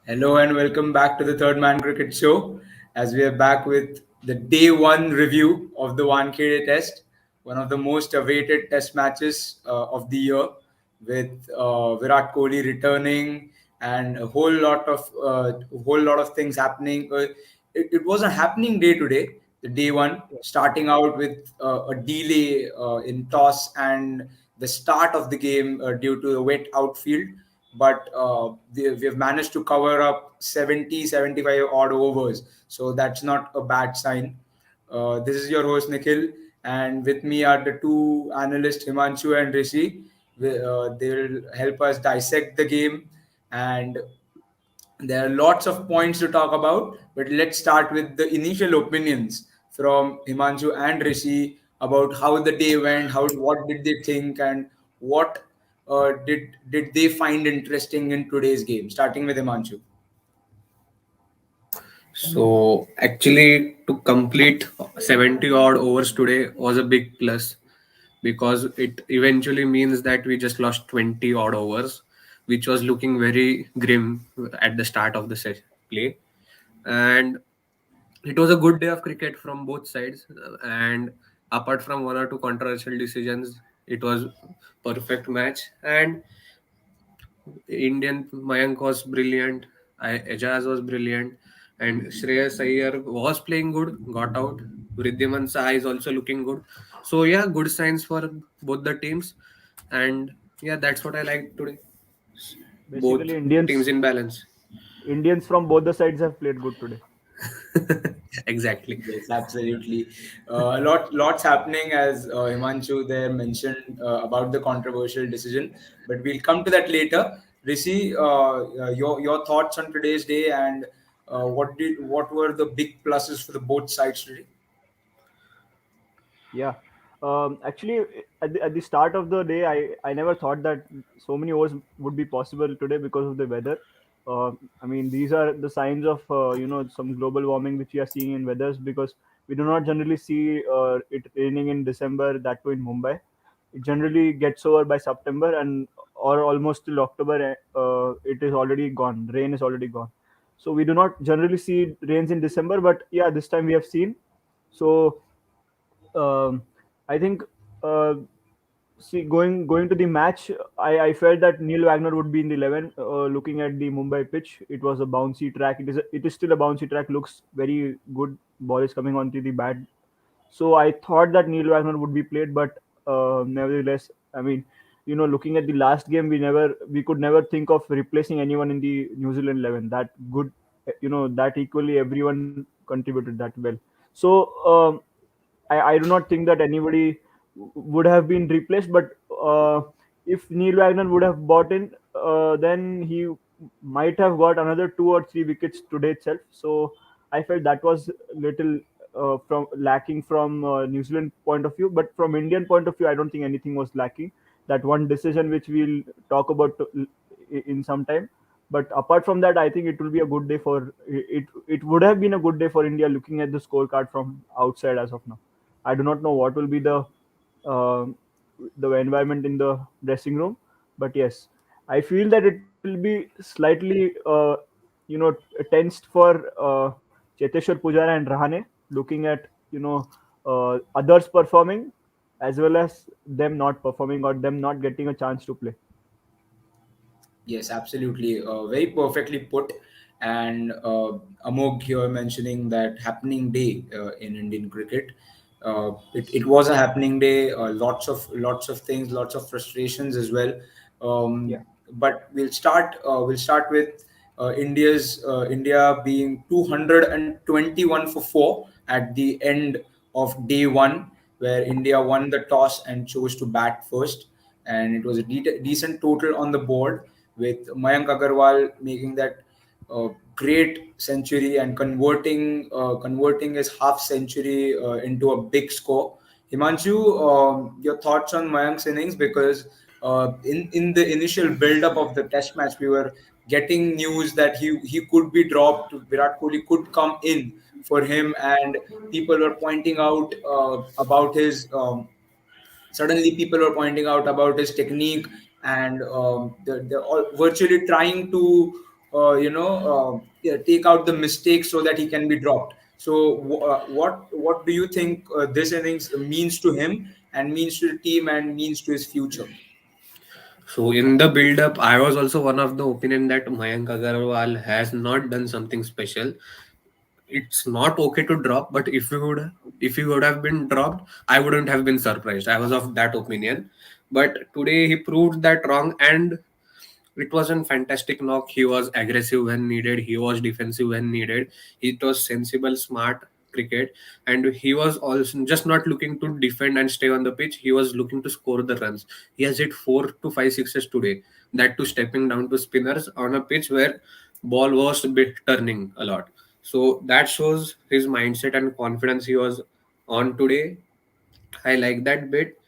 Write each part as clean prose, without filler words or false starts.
Hello and welcome back to the Third Man Cricket Show. As we are back with the day one review of the Wankhede Test, one of the most awaited Test matches of the year, with Virat Kohli returning and a whole lot of things happening. It was a happening day today, the day one, starting out with a delay in toss and the start of the game due to the wet outfield, but we have managed to cover up 70, 75 odd overs, so that's not a bad sign. This is your host Nikhil, and with me are the two analysts Himanshu and Rishi. They'll help us dissect the game, and there are lots of points to talk about, but let's start with the initial opinions from Himanshu and Rishi about how the day went, how what did they think, and what did they find interesting in today's game. Starting with Himanshu. So actually, to complete 70 odd overs today was a big plus because it eventually means that we just lost 20 odd overs, which was looking very grim at the start of the play. And it was a good day of cricket from both sides. And apart from one or two controversial decisions, it was perfect match. And Indian Mayank was brilliant. Ejaz was brilliant, and Shreyas Iyer was playing good. Got out. Vridhiman Saha is also looking good. So yeah, good signs for both the teams, and yeah, that's what I like today. Both Basically, teams in balance. Indians from both the sides have played good today. Exactly. Yes, absolutely. Lots happening as Himanshu there mentioned about the controversial decision, but we'll come to that later. Rishi, your thoughts on today's day, and what were the big pluses for the both sides today? Yeah. Actually, at the start of the day, I never thought that so many overs would be possible today because of the weather. I mean, these are the signs of some global warming which we are seeing in weathers, because we do not generally see it raining in December, that too in Mumbai. It generally gets over by September, and or almost till October. It is already gone. Rain is already gone. So we do not generally see rains in December, but yeah, this time we have seen. So um, I think, uh, see, going to the match, I felt that Neil Wagner would be in the 11. Looking at the Mumbai pitch, it was a bouncy track. It is still a bouncy track. Looks very good. Ball is coming onto the bat. So I thought that Neil Wagner would be played, but nevertheless, I mean, looking at the last game, we could never think of replacing anyone in the New Zealand 11. That good, that equally everyone contributed that well. So I do not think that anybody would have been replaced. But if Neil Wagner would have bought in, then he might have got another 2 or 3 wickets today itself. So I felt that was little from lacking from New Zealand point of view. But from Indian point of view, I don't think anything was lacking. That one decision which we'll talk about in some time. But apart from that, I think it will be a good day for it. It would have been a good day for India looking at the scorecard from outside as of now. I do not know what will be uh, the environment in the dressing room, but yes, I feel that it will be slightly tensed for Cheteshwar Pujara and Rahane, looking at others performing as well as them not performing or them not getting a chance to play. Yes, absolutely. Very perfectly put. And Amog here mentioning that happening day in Indian cricket. It was a happening day. Lots of things, lots of frustrations as well. Yeah. But we'll start with India being 221 for four at the end of day one, where India won the toss and chose to bat first, and it was a decent total on the board, with Mayank Agarwal making that great century and converting his half century into a big score. Himanshu, your thoughts on Mayank's innings, because in the initial build up of the Test match, we were getting news that he could be dropped. Virat Kohli could come in for him, and people were pointing out about his. Suddenly people were pointing out about his technique, and they're all virtually trying to yeah, take out the mistakes so that he can be dropped. So, what do you think this innings means to him and means to the team and means to his future? So in the build up, I was also one of the opinion that Mayank Agarwal has not done something special. It's not okay to drop, but if he would have been dropped, I wouldn't have been surprised. I was of that opinion. But today he proved that wrong, and it was a fantastic knock. He was aggressive when needed. He was defensive when needed. It was sensible, smart cricket, and he was also just not looking to defend and stay on the pitch. He was looking to score the runs. He has hit 4 to 5 sixes today. That too, stepping down to spinners on a pitch where ball was a bit turning a lot. So that shows his mindset and confidence he was on today. I like that bit.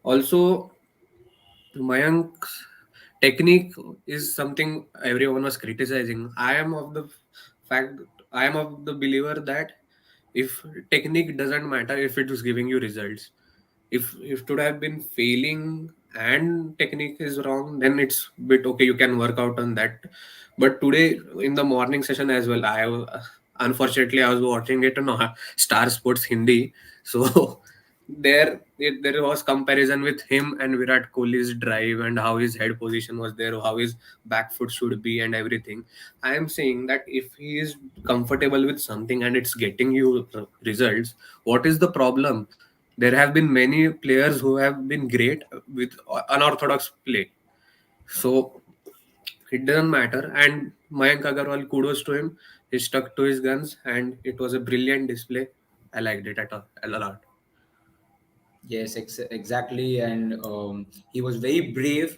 Also, Mayank's technique is something everyone was criticizing. Fact I am of the believer that if technique doesn't matter if it is giving you results. If it would have been failing and technique is wrong, then it's bit okay. You can work out on that. But today in the morning session as well, unfortunately I was watching it on Star Sports Hindi, so there was comparison with him and Virat Kohli's drive and how his head position was there, how his back foot should be, and everything. I am saying that if he is comfortable with something and it's getting you results, what is the problem? There have been many players who have been great with unorthodox play. So it doesn't matter. And Mayank Agarwal, kudos to him. He stuck to his guns and it was a brilliant display. I liked it a lot. Yes, exactly, and he was very brave,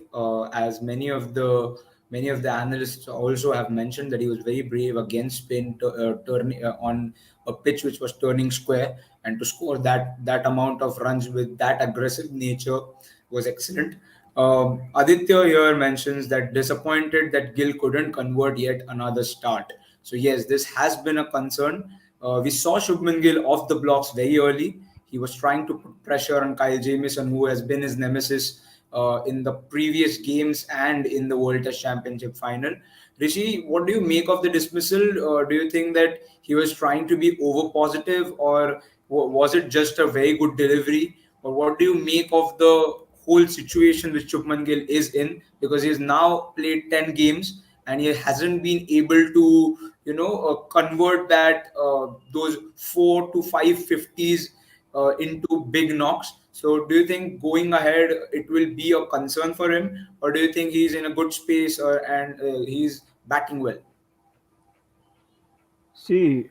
as many of the analysts also have mentioned that he was very brave against spin, turning on a pitch which was turning square, and to score that amount of runs with that aggressive nature was excellent. Aditya here mentions that disappointed that Gill couldn't convert yet another start. So yes, this has been a concern. We saw Shubman Gill off the blocks very early. He was trying to put pressure on Kyle Jamieson, who has been his nemesis in the previous games and in the World Test Championship final. Rishi, what do you make of the dismissal? Do you think that he was trying to be over positive, or was it just a very good delivery? Or what do you make of the whole situation which Shubman Gill is in? Because he's now played 10 games and he hasn't been able to, convert those 4 to 5 50s into big knocks. So, do you think going ahead it will be a concern for him, or do you think he's in a good space and he's batting well? See,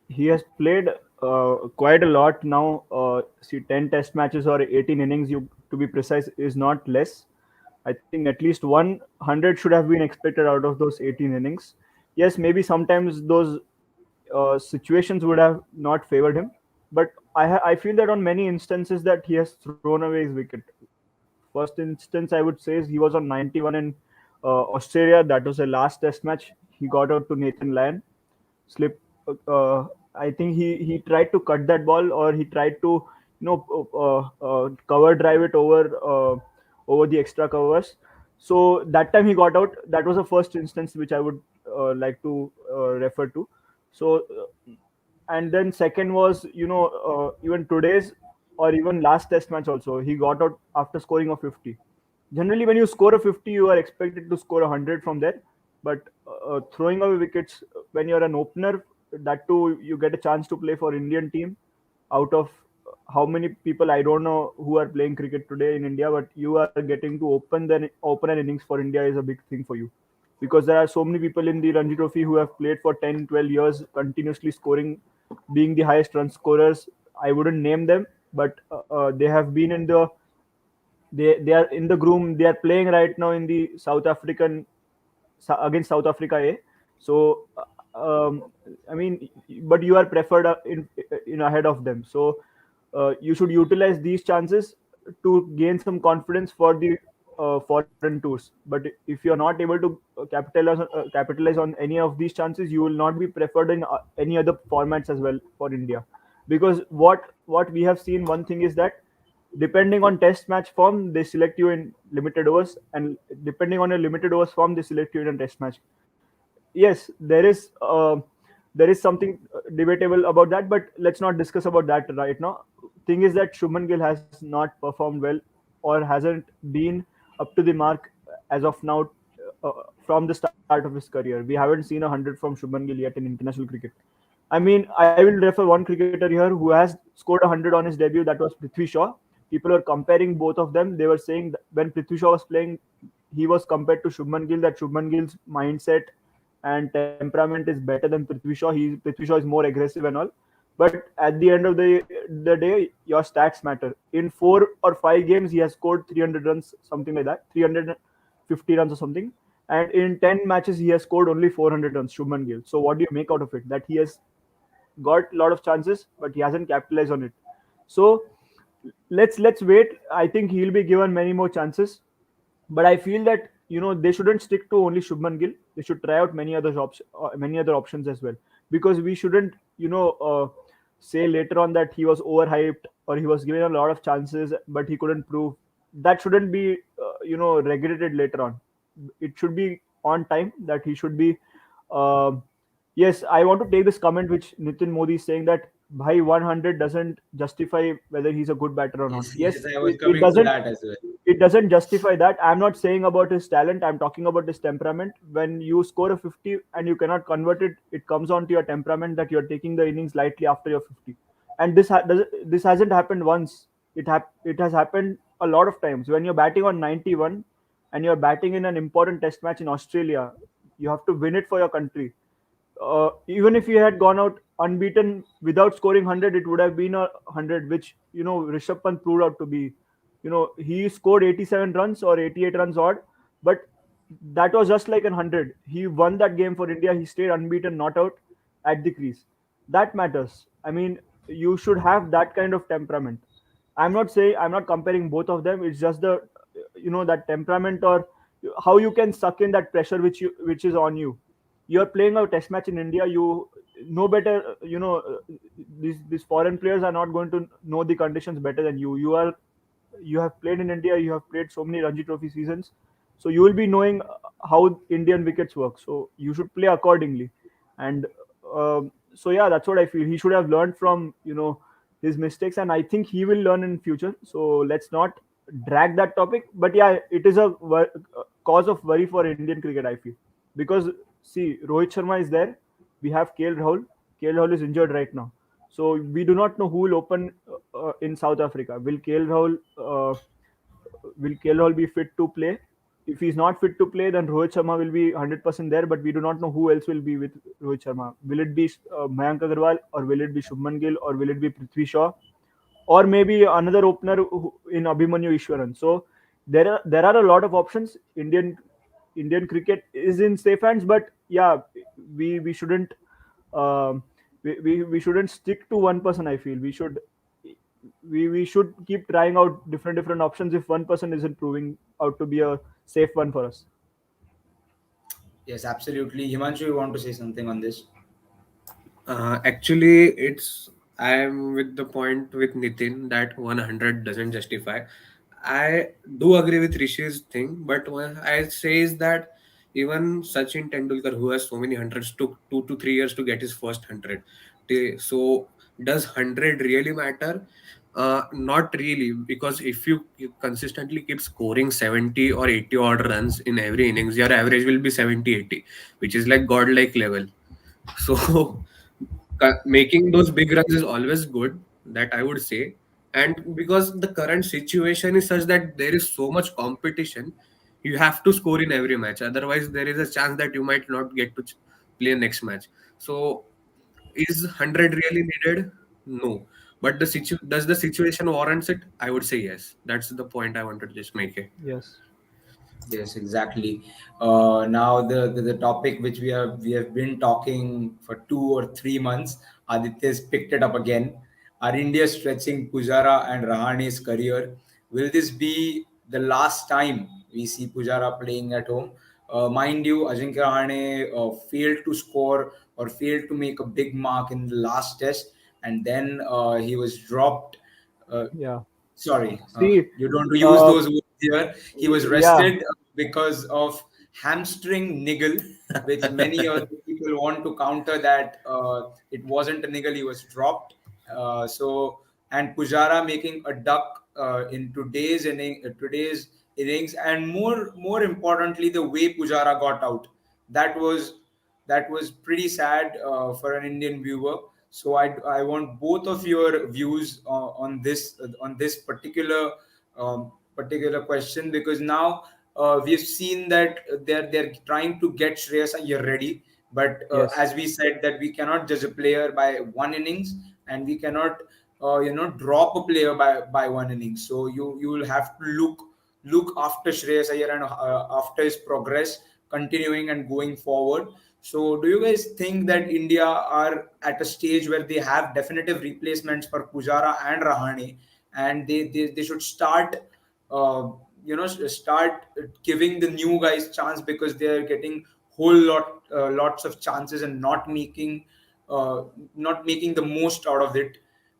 he has played quite a lot now. See, 10 test matches or 18 innings, you to be precise, is not less. I think at least 100 should have been expected out of those 18 innings. Yes, maybe sometimes those situations would have not favored him, but I feel that on many instances that he has thrown away his wicket. First instance, I would say, is he was on 91 in Australia. That was the last test match. He got out to Nathan Lyon, slip. I think he tried to cut that ball, or he tried to cover drive it over the extra covers. So that time he got out. That was the first instance which I would like to refer to. So and then second was, even today's or even last test match also, he got out after scoring a 50. Generally when you score a 50, you are expected to score 100 from there, but throwing away wickets when you're an opener, that too you get a chance to play for Indian team. Out of how many people, I don't know, who are playing cricket today in India, but you are getting to open an innings for India is a big thing for you, because there are so many people in the Ranji Trophy who have played for 10, 12 years continuously scoring, being the highest run scorers. I wouldn't name them, but they have been in the they are in the groom. They are playing right now in the South African against South Africa A. So I mean, but you are preferred in ahead of them. So you should utilize these chances to gain some confidence for the foreign tours. But if you are not able to capitalize on any of these chances, you will not be preferred in any other formats as well for India. Because what we have seen, one thing is that depending on test match form, they select you in limited overs, and depending on your limited overs form, they select you in a test match. yes, there is something debatable about that, but let's not discuss about that right now. Thing is that Shubman Gill has not performed well or hasn't been up to the mark as of now from the start of his career. We haven't seen 100 from Shubman Gill yet in international cricket. I mean, I will refer one cricketer here who has scored 100 on his debut. That was Prithvi Shaw. People are comparing both of them. They were saying that when Prithvi Shaw was playing, he was compared to Shubman Gill. That Shubman Gill's mindset and temperament is better than Prithvi Shaw. Prithvi Shaw is more aggressive and all. But at the end of the day, your stats matter. In 4 or 5 games, he has scored 300 runs, something like that, 350 runs or something. And in 10 matches, he has scored only 400 runs, Shubman Gill. So what do you make out of it? That he has got a lot of chances, but he hasn't capitalized on it. So let's wait. I think he'll be given many more chances, but I feel that they shouldn't stick to only Shubman Gill. They should try out many other options as well, because we shouldn't say later on that he was overhyped or he was given a lot of chances but he couldn't prove. That shouldn't be regretted later on. It should be on time that he should be. Uh, yes, I want to take this comment which Nitin Modi is saying that Bhai 100 doesn't justify whether he's a good batter or not. Yes, Yes, yes, I was it coming to doesn't that as well. it doesn't justify that. I'm not saying about his talent. I'm talking about his temperament. When you score a 50 and you cannot convert it, it comes on to your temperament that you're taking the innings lightly after your 50. And this hasn't happened once. It has happened a lot of times. When you're batting on 91 and you're batting in an important test match in Australia, you have to win it for your country. Even if he had gone out unbeaten without scoring 100, it would have been a 100, which Rishabh Pant proved out to be. He scored 87 runs or 88 runs odd, but that was just like a 100. He won that game for India. He stayed unbeaten, not out at the crease. That matters. I mean, you should have that kind of temperament. I'm not comparing both of them. It's just the that temperament or how you can suck in that pressure which is on you. You're playing a test match in India. You know better. These foreign players are not going to know the conditions better than you. You have played in India. You have played so many Ranji Trophy seasons, so you will be knowing how Indian wickets work. So you should play accordingly. And so yeah, that's what I feel. He should have learned from his mistakes, and I think he will learn in future. So let's not drag that topic. But yeah, it is a cause of worry for Indian cricket. I feel, because see, Rohit Sharma is there. We have KL Rahul. KL Rahul is injured right now. So we do not know who will open in South Africa. Will KL Rahul be fit to play? If he's not fit to play, then Rohit Sharma will be 100% there. But we do not know who else will be with Rohit Sharma. Will it be Mayank Agarwal, or will it be Shubman Gill, or will it be Prithvi Shaw, or maybe another opener in Abhimanyu Ishwaran? So there are a lot of options. Indian cricket is in safe hands, but yeah, we shouldn't um, we shouldn't stick to one person. I feel we should keep trying out different options if one person isn't proving out to be a safe one for us. Yes, absolutely. Himanshu, you want to say something on this? Actually, I am with the point with Nitin that 100 doesn't justify. I do agree with Rishi's thing, but what I say is that even Sachin Tendulkar, who has so many hundreds, took 2 to 3 years to get his first 100. So, does 100 really matter? Not really, because if you consistently keep scoring 70 or 80 odd runs in every innings, your average will be 70-80, which is like godlike level. So, making those big runs is always good, that I would say. And because the current situation is such that there is so much competition, you have to score in every match. Otherwise, there is a chance that you might not get to play next match. So, is 100 really needed? No. But does the situation warrants it? I would say yes. That's the point I wanted to just make it. Yes. Yes, exactly. Now the topic which we have been talking for 2 or 3 months, Aditya's picked it up again. Are India stretching Pujara and Rahani's career? Will this be the last time we see Pujara playing at home? Mind you, Ajinkya Rahane failed to score or failed to make a big mark in the last test, and then he was dropped. Uh, Yeah. Sorry, See, you don't use uh, those words here. He was yeah. rested because of hamstring niggle, which many of the people want to counter that it wasn't a niggle, he was dropped. And Pujara making a duck in today's innings, and more importantly, the way Pujara got out, that was that was pretty sad for an Indian viewer. So I want both of your views on this particular question, because now we've seen that they're trying to get Shreyas Iyer ready, but Yes. as we said that we cannot judge a player by one innings, and we cannot drop a player by one innings. So you will have to look after Shreyas Iyer and after his progress continuing and going forward. So do you guys think that India are at a stage where they have definitive replacements for Pujara and Rahane, and they should start uh, start giving the new guys chance, because they are getting lots of chances and uh, not making the most out of it,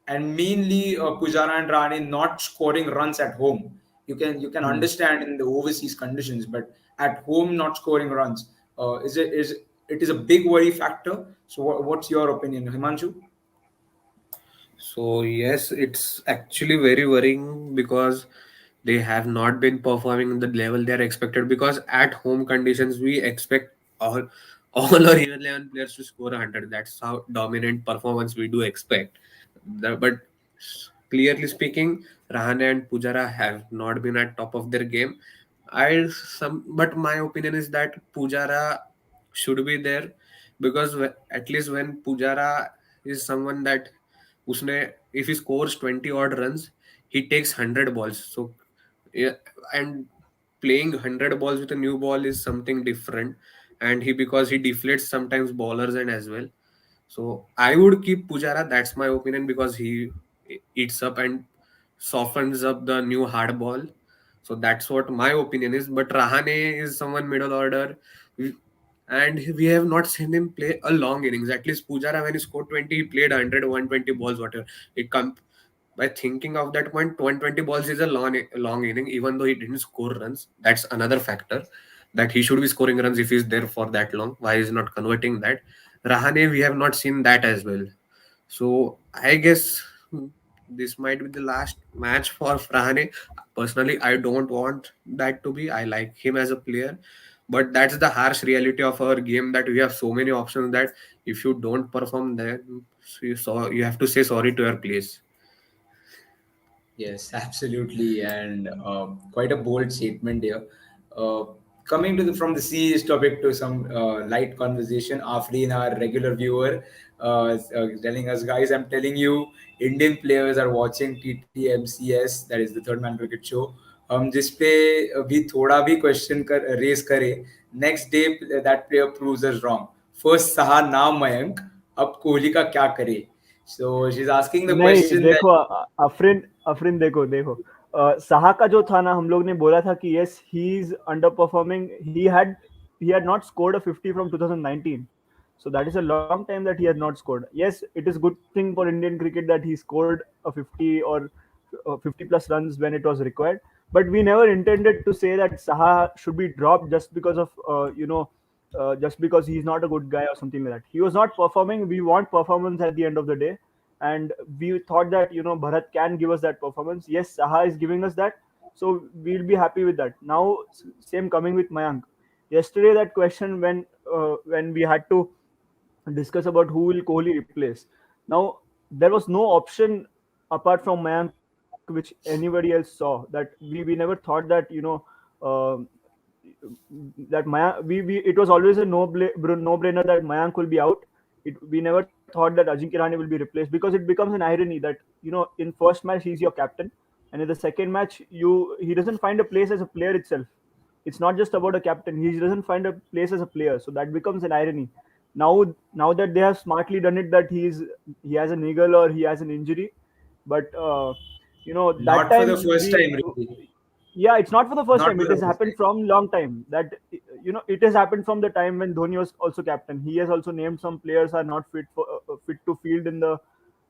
and mainly Pujara and Rane not scoring runs at home. You can Hmm. understand in the overseas conditions, but at home not scoring runs is it is a big worry factor. So what's your opinion, Himanshu? So yes, it's actually very worrying because they have not been performing the level they are expected. Because at home conditions, we expect all our 11 players to score 100. That's how dominant performance we do expect. But clearly speaking, Rahane and Pujara have not been at top of their game. But my opinion is that Pujara should be there, because at least when Pujara is someone that उसने if he scores 20 odd runs, he takes 100 balls. So yeah, and playing 100 balls with a new ball is something different, and he because he deflates sometimes bowlers and as well. So I would keep Pujara. That's my opinion, because he eats up and softens up the new hard ball. So that's what my opinion is. But Rahane is someone middle order, We- and we have not seen him play a long innings. At least Pujara, when he scored 20, he played 100, 120 balls, whatever. It come by thinking of that point, 120 balls is a long inning, even though he didn't score runs. That's another factor, that he should be scoring runs if he's there for that long. Why is he not converting that? Rahane, we have not seen that as well. So I guess this might be the last match for Rahane. Personally, I don't want that to be. I like him as a player, but that's the harsh reality of our game, that we have so many options that if you don't perform, then you have to say sorry to your place. Yes, absolutely, and quite a bold statement here. Uh, Coming to from the serious topic to some light conversation, Afreen, our regular viewer, telling us, guys, I'm telling you, Indian players are watching TTMCS, that is the Third Man Cricket Show. जिस पे भी थोड़ा भी question कर race करे, next day that player proves us wrong. First सहा नाम मयंक, अब कोहली का क्या करे? So she's asking the नहीं question that देखो, अफरीन अफरीन देखो देखो, साहा का जो था ना, हम लोग ने बोला था कि yes he is under performing. He had not scored a 50 from 2019. So that is a long time that he has not scored. Yes, it is good thing for Indian cricket that he scored a 50 or 50 plus runs when it was required. But we never intended to say that Saha should be dropped just because of just because he's not a good guy or something like that. He was not performing. We want performance at the end of the day, and we thought that Bharat can give us that performance. Yes, Saha is giving us that, so we'll be happy with that. Now, same coming with Mayank. Yesterday, that question when we had to discuss about who will Kohli replace. Now, there was no option apart from Mayank which anybody else saw. That we never thought that that Mayank, we it was always a no brainer that Mayank will be out. We never thought that Ajinkya Rahane will be replaced, because it becomes an irony that in first match he's your captain, and in the second match he doesn't find a place as a player itself. It's not just about a captain. He doesn't find a place as a player, so that becomes an irony. Now that they have smartly done it, that he has a niggle or he has an injury, but that not for the time first we time, really. yeah, it's not for the first Not time. for It the has first happened time. from long time. That it has happened from the time when Dhoni was also captain. He has also named some players are not fit to field in the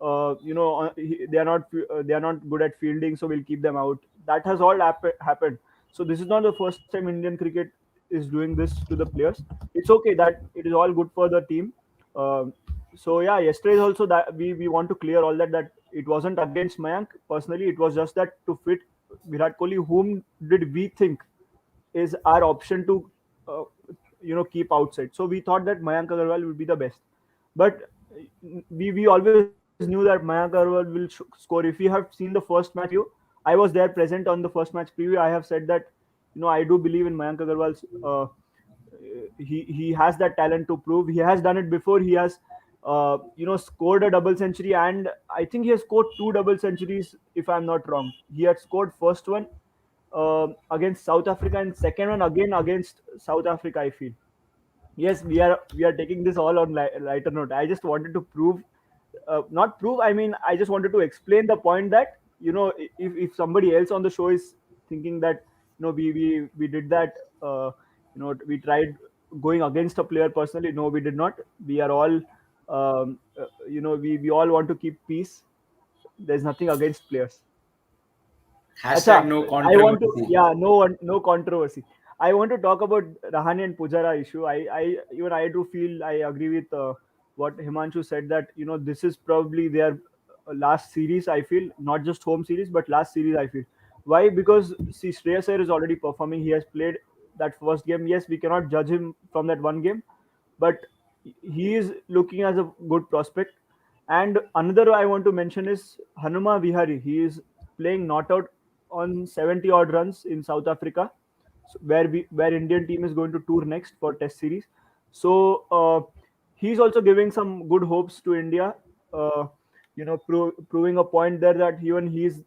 they are not good at fielding, so we'll keep them out. That has all happened. So this is not the first time Indian cricket is doing this to the players. It's okay that it is all good for the team. Um, so yeah, yesterday is also that we want to clear all that it wasn't against Mayank personally. It was just that to fit Virat Kohli, whom did we think is our option to uh, keep outside. So we thought that Mayank Agarwal would be the best, but we always knew that Mayank Agarwal will score. If you have seen the first match preview, I was there present on the first match preview. I have said that I do believe in Mayank Agarwal's. He has that talent to prove. He has done it before. He has scored a double century, and I think he has scored two double centuries if I'm not wrong. He had scored first one against South Africa and second one again against South Africa, I feel. Yes, we are taking this all on lighter note. I just wanted to prove, not prove. I mean, I just wanted to explain the point that if somebody else on the show is thinking that we did that, we tried going against a player personally. No, we did not. We are all, we all want to keep peace. There's nothing against players. Hashtag Acha, no I want to, controversy. yeah, no controversy. I want to talk about Rahane and Pujara issue. Even I do feel I agree with what Himanshu said, that this is probably their last series. I feel not just home series but last series. I feel why, because see, Shreyas Iyer is already performing. He has played that first game. Yes, we cannot judge him from that one game, but he is looking as a good prospect. And another I want to mention is Hanuma Vihari. He is playing not out on 70 odd runs in South Africa, where Indian team is going to tour next for Test series. So he's also giving some good hopes to India. Uh, proving a point there that even he's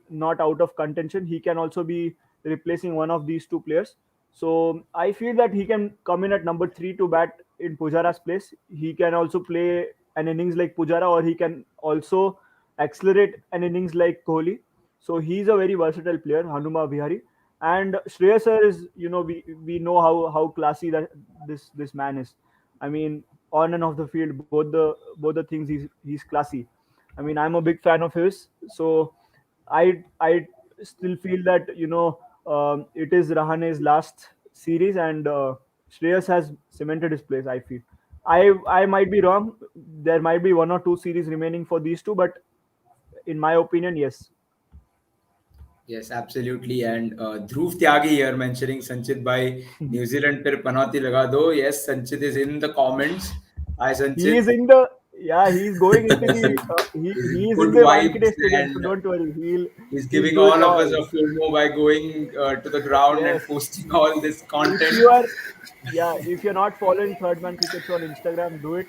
not out of contention. He can also be replacing one of these two players. So I feel that he can come in at number three to bat in Pujara's place. He can also play an innings like Pujara, or he can also accelerate an innings like Kohli. So he's a very versatile player, Hanuma Vihari. And Shreyas Iyer is, we know how classy that this man is. I mean, on and off the field, both the things, he's classy. I mean, I'm a big fan of his. So I still feel that it is Rahane's last series, and Shreyas has cemented his place. I feel I might be wrong. There might be one or two series remaining for these two, but in my opinion, yes. Yes, absolutely. And Dhruv Tyagi here mentioning Sanchit by New Zealand per panati laga do. Yes, Sanchit is in the comments. Hi, He is Sanchit. in the Yeah, he's going into the he is Good in the vibes, Wankhede Stadium, so and don't worry. he's He'll giving do it all of us all. a FOMO by going to the ground and Yes. posting all this If content. you are Yeah, if you're not following Third Man Cricket Show on Instagram, do it.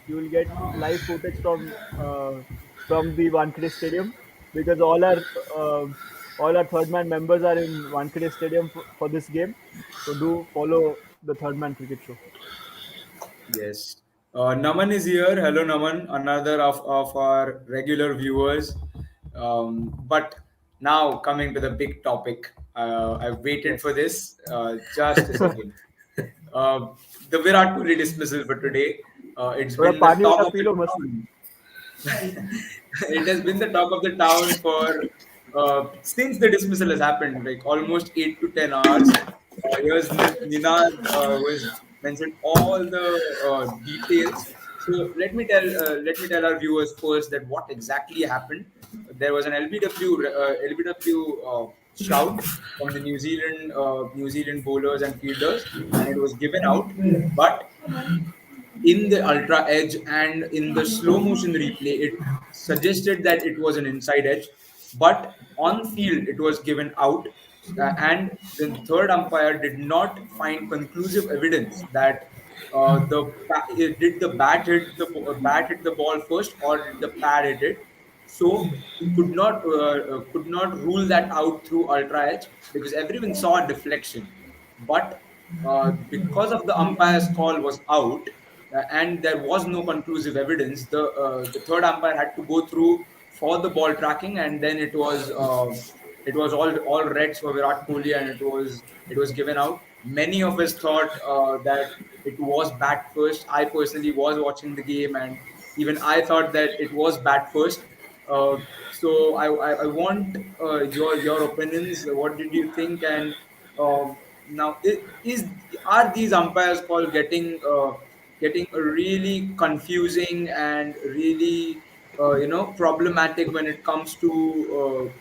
You will get live footage from the Wankhede Stadium, because uh, all our Third Man members are in Wankhede Stadium for this game. So do follow the Third Man Cricket Show. Yes. Naman is here. Hello, Naman, another of our regular viewers. But now coming to the big topic. I've waited for Yes. this. Just a second. Uh, the Virat Kohli dismissal for today. It's थोड़ा been the पानी talk वाला of P the लो मस्त. town. It has been the talk of the town for since the dismissal has happened, like almost 8 to 10 hours. Here's Ninad, who has mentioned all the details. So let me tell our viewers first that what exactly happened. There was an LBW shout from the New Zealand bowlers and fielders, and it was given out, but in the ultra edge and in the slow motion replay, it suggested that it was an inside edge, but on field it was given out, and the third umpire did not find conclusive evidence that did the bat hit the ball first, or did the pad hit it. So he could not rule that out through ultra edge because everyone saw a deflection, but because of the umpire's call was out, and there was no conclusive evidence, the third umpire had to go through for the ball tracking, and then it was all reds for Virat Kohli, and it was given out. Many of us thought that it was bat first. I personally was watching the game, and even I thought that it was bat first. So I want your opinions. What did you think? And now is are these umpires call getting really confusing and really problematic when it comes to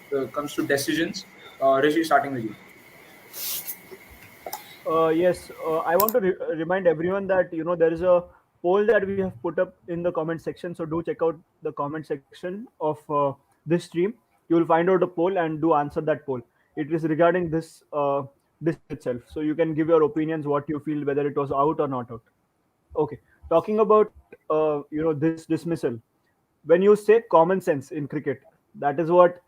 decisions? Rishi, starting with you. Yes, I want to remind everyone that there is a poll that we have put up in the comment section. So do check out the comment section of this stream. You will find out a poll and do answer that poll. It is regarding this itself. So you can give your opinions, what you feel, whether it was out or not out. Okay, talking about this dismissal. When you say common sense in cricket, that is what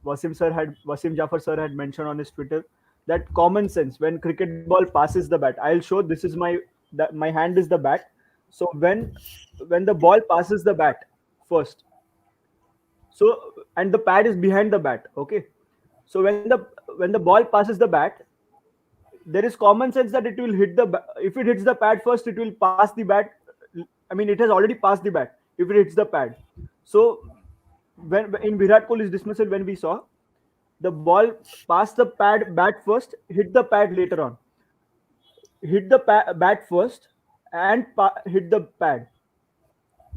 Wasim Jafar sir had mentioned on his Twitter, that common sense, when cricket ball passes the bat, I'll show this is my hand is the bat. So when the ball passes the bat first, so and the pad is behind the bat, okay. So when the ball passes the bat, there is common sense that it will if it hits the pad first, it will pass the bat. I mean, it has already passed the bat if it hits the pad. So when in Virat Kohli's dismissal, when we saw the ball pass the bat first, hit the pad later on, hit the bat first, and hit the pad.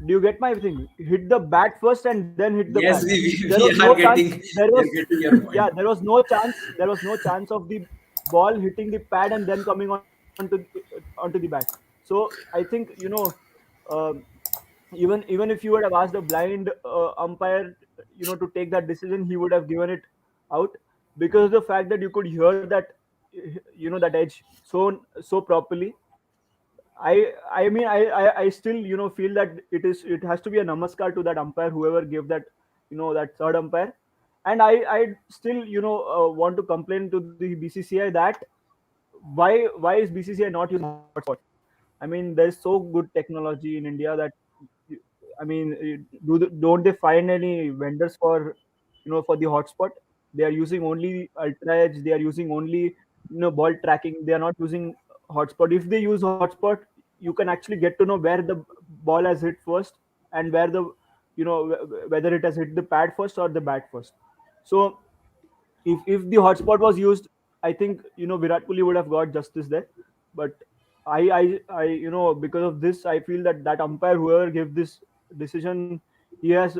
Do you get my thing? Hit the bat first and then hit the pad. Yes, we, There we was we no are chance. getting we are getting your Yeah, point. there was no chance. There was no chance of the ball hitting the pad and then coming onto the bat. So I think uh, even if you would have asked a blind umpire, to take that decision, he would have given it out, because of the fact that you could hear that, that edge so properly. I mean, I still feel that it has to be a namaskar to that umpire, whoever gave that, that third umpire. And I still want to complain to the BCCI that why is BCCI not using hotspot? I mean, there's so good technology in India that, I mean, don't they find any vendors for, for the hotspot? They are using only ultra edge. They are using only, ball tracking. They are not using hotspot. If they use hotspot, you can actually get to know where the ball has hit first, and where the, whether it has hit the pad first or the bat first. So if the hotspot was used, I think Virat Kohli would have got justice there. But because of this, I feel that that umpire, whoever gave this decision, he has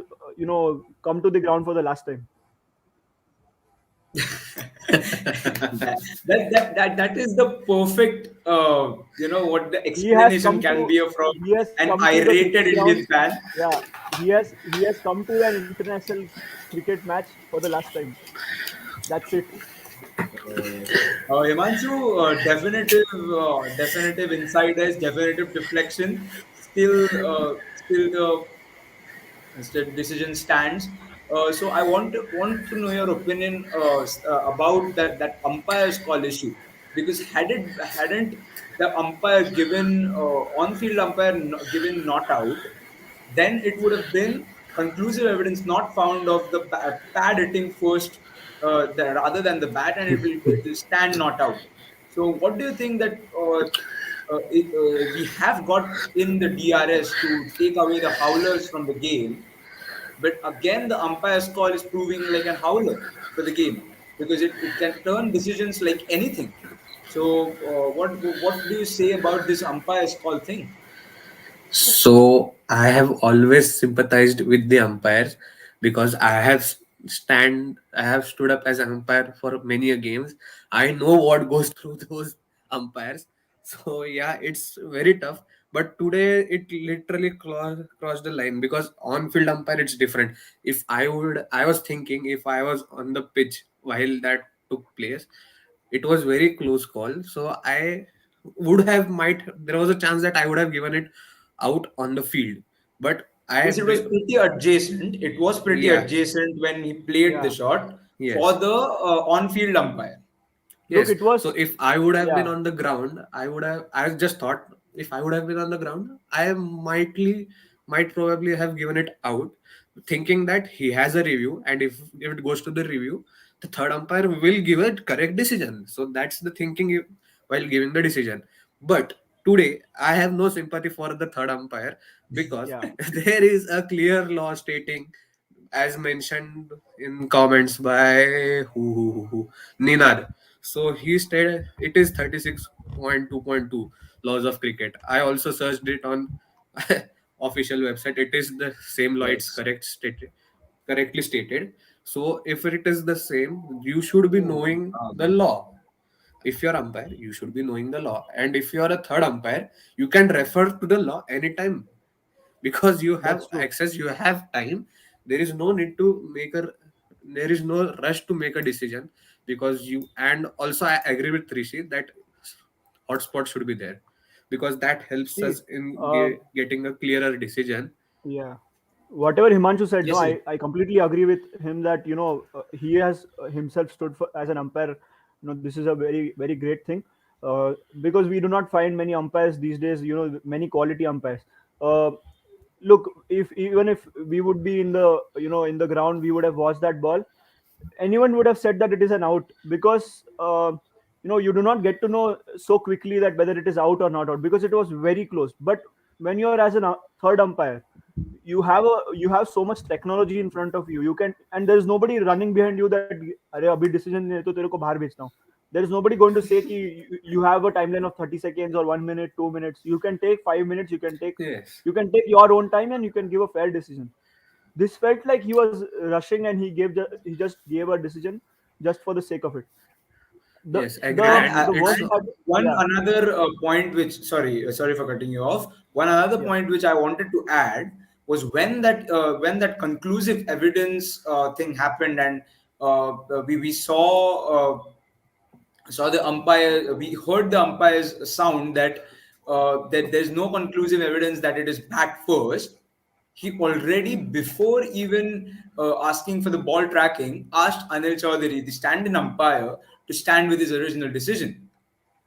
come to the ground for the last time. That is the perfect what the He has explanation come can to be from an the irritated cricket ground. Indian fan. Yeah, he has come to an international cricket match for the last time. That's it. Himanshu, definitive insiders, definitive deflection. Still the decision stands. So I want to know your opinion about that umpire's call issue, because hadn't the umpire given on-field umpire given not out, then it would have been conclusive evidence not found of the pad hitting first, rather than the bat, and it will stand not out. So what do you think that we have got in the DRS to take away the howlers from the game, but again the umpire's call is proving like an howler for the game, because it can turn decisions like anything. So what do you say about this umpire's call thing? So I have always sympathized with the umpires because I have stood up as an umpire for many a games. I know what goes through those umpires. So yeah, it's very tough. But today it literally crossed the line, because on field umpire it's different. I was thinking, if I was on the pitch while that took place, it was very close call. So I would have might there was a chance that I would have given it out on the field. But Yes, it was pretty adjacent. It was pretty yeah, adjacent when he played the Yeah. shot for yes. the on-field umpire. Look, Yes. it So was. if I would have been Yeah. on the ground, I just thought, if I would have been on the ground, might probably have given it out, thinking that he has a review, and if it goes to the review, the third umpire will give a correct decision. So that's the thinking while giving the decision. But today, I have no sympathy for the third umpire, because Yeah. there is a clear law stating, as mentioned in comments by who Ninad. So he said it is 36.2.2 laws of cricket. I also searched it on official website. It is the same law. It's Yes. correctly stated. So if it is the same, you should be knowing the Um, law. If you're umpire, you should be knowing the law. And if you're a third umpire, you can refer to the law anytime because you have That's true. access, you have time. There is no need to make a there is no rush to make a decision because you and also I agree with Rishi that hotspot should be there because that helps See, us in uh, getting a clearer decision. yeah, whatever Himanshu said, no, yes, yes. I completely agree with him that he has himself stood for as an umpire. This is a very great thing, because we do not find many umpires these days. Many quality umpires. Uh, Look, if even if we would be in the in the ground, we would have watched that ball. Anyone would have said that it is an out because you do not get to know so quickly that whether it is out or not out because it was very close. But when you are as a third umpire, you have so much technology in front of you. You can, and there is nobody running behind you that अरे अभी decision नहीं है तो तेरे को बाहर भेजना हूँ. There is nobody going to say कि you have a timeline of 30 seconds or 1 minute, 2 minutes. You can take 5 minutes. Yes, You can take your own time and you can give a fair decision. This felt like he was rushing and he just gave a decision just for the sake of it. The yes, agree. the And the it's worst And part, one yeah, another point which, sorry for cutting you off. One another yeah, point which I wanted to add was when that conclusive evidence thing happened, and we saw the umpire, we heard the umpire's sound that there's no conclusive evidence that it is back first. He already, before even asking for the ball tracking, asked Anil Chaudhary, the stand-in umpire, to stand with his original decision.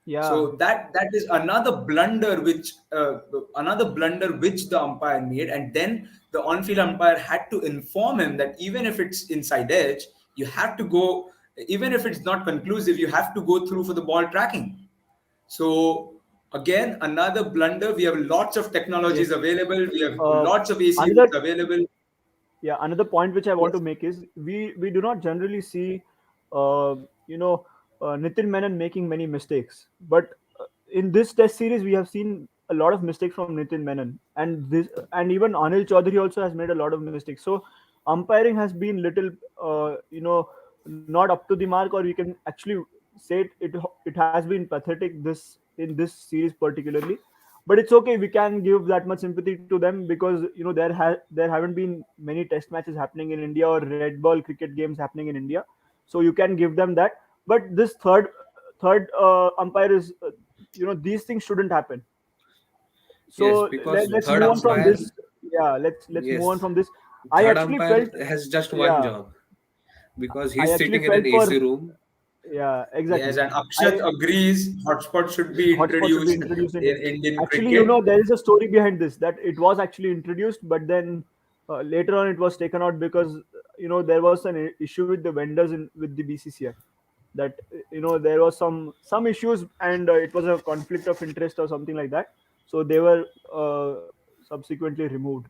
yeah, So that is another blunder which the umpire made, and then the on-field umpire had to inform him that even if it's inside edge, you have to go. Even if it's not conclusive, you have to go through for the ball tracking. So again, another blunder. We have lots of technologies yes. available. We have Uh, lots of AC Another, rooms available. yeah, another point which I want to Yes. make is we do not generally see you know Nitin Menon making many mistakes, but in this test series we have seen a lot of mistakes from Nitin Menon, and even Anil Chaudhary also has made a lot of mistakes. So umpiring has been little not up to the mark, or we can actually say it has been pathetic this in this series particularly. But it's okay, we can give that much sympathy to them because there haven't been many test matches happening in India or red ball cricket games happening in India, so you can give them that. But this third umpire is these things shouldn't happen. yes, So because let's third move on from umpire, this. Yeah, let's move on yes, from this. I third actually umpire felt, has just one yeah, job because I he's actually sitting in an felt AC for, room. yeah, Yes, exactly. and I Akshat agrees. Hotspot should be Hotspot should be introduced introduced in. in Indian Actually, cricket. there is a story behind this that it was actually introduced, but then later on it was taken out because there was an issue with the vendors in with the BCCI, that there was some issues, and it was a conflict of interest or something like that. So they were subsequently removed.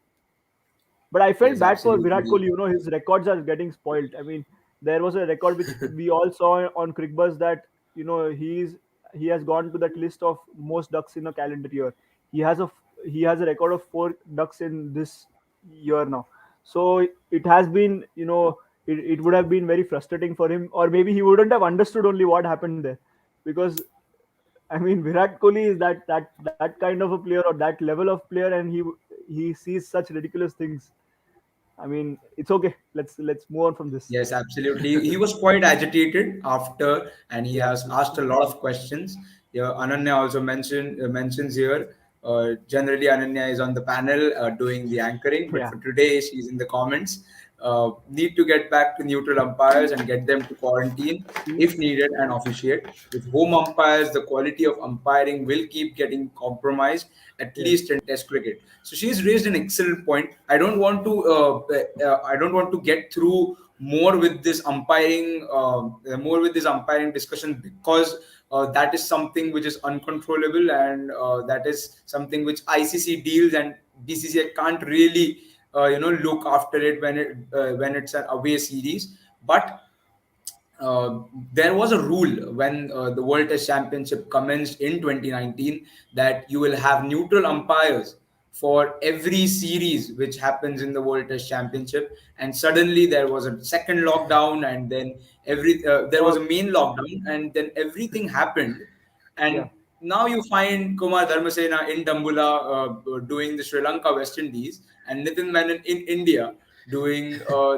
But I felt Yes, bad for Virat absolutely. Kohli. His records are getting spoiled. I mean, there was a record which we all saw on Crickbuzz that he has gone to that list of most ducks in a calendar year. He has he has a record of 4 ducks in this year now. So it has been it would have been very frustrating for him, or maybe he wouldn't have understood only what happened there, because I mean, Virat Kohli is that kind of a player or that level of player, and he sees such ridiculous things. I mean, it's okay. Let's move on from this. Yes, absolutely. He was quite agitated after, and he Yeah, has asked a lot of questions. Yeah, Ananya also mentions here. Generally, Ananya is on the panel doing the anchoring, but yeah, for today, she's in the comments. Need to get back to neutral umpires and get them to quarantine if needed and officiate. With home umpires, the quality of umpiring will keep getting compromised, at yes, least in Test cricket. So she's raised an excellent point. I don't want to get through more with this umpiring discussion because that is something which is uncontrollable, and that is something which ICC deals, and BCCI can't really look after it when it's an away series. But uh, there was a rule when the World Test Championship commenced in 2019 that you will have neutral umpires for every series which happens in the World Test Championship. And suddenly there was a second lockdown, and then there was a Uh, main lockdown, and then everything happened. And yeah. now you find Kumar Dharmasena in Dambula doing the Sri Lanka West Indies, and Nitin Menon in India doing